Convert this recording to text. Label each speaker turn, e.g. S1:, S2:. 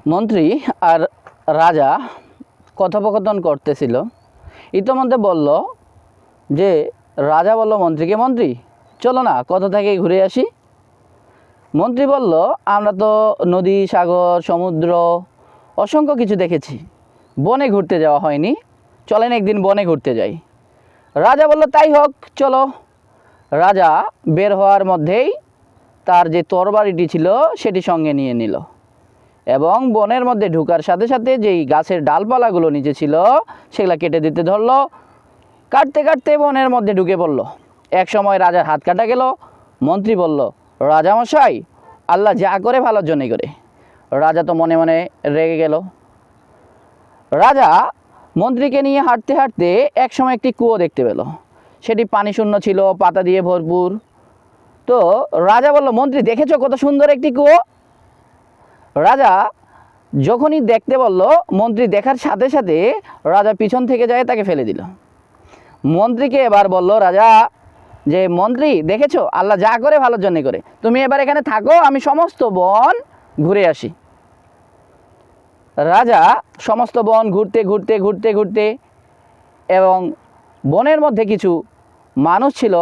S1: মন্ত্রী আর রাজা কথোপকথন করতেছিল। ইতোমধ্যে বলল যে রাজা বলল মন্ত্রীকে, মন্ত্রী চলো না কোথা থেকে ঘুরে আসি। মন্ত্রী বলল, আমরা তো নদী, সাগর, সমুদ্র অসংখ্য কিছু দেখেছি, বনে ঘুরতে যাওয়া হয়নি, চলেন একদিন বনে ঘুরতে যাই। রাজা বলল, তাই হোক, চলো। রাজা বের হওয়ার মধ্যেই তার যে তরবারিটি ছিল সেটি সঙ্গে নিয়ে নিল এবং বনের মধ্যে ঢোকার সাথে সাথে যেই গাছের ডালপালাগুলো নিচে ছিল সেগুলো কেটে দিতে ধরলো। কাটতে কাটতে বনের মধ্যে ঢুকে পড়লো। এক সময় রাজার হাত কাটা গেল। মন্ত্রী বলল, রাজামশাই, আল্লাহ যা করে ভালোর জন্যই করে। রাজা তো মনে মনে রেগে গেল। রাজা মন্ত্রীকে নিয়ে হাঁটতে হাঁটতে এক সময় একটি কুয়ো দেখতে পেল। সেটি পানি শূন্য ছিল, পাতা দিয়ে ভরপুর। তো রাজা বলল, মন্ত্রী দেখেছো কত সুন্দর একটি কুয়ো। রাজা যখনই দেখতে বলল, মন্ত্রী দেখার সাথে সাথে রাজা পিছন থেকে যায় তাকে ফেলে দিল। মন্ত্রীকে এবার বলল রাজা যে, মন্ত্রী দেখেছো আল্লাহ যা করে ভালোর জন্য করে, তুমি এবার এখানে থাকো, আমি সমস্ত বন ঘুরে আসি। রাজা সমস্ত বন ঘুরতে ঘুরতে ঘুরতে ঘুরতে এবং বনের মধ্যে কিছু মানুষ ছিল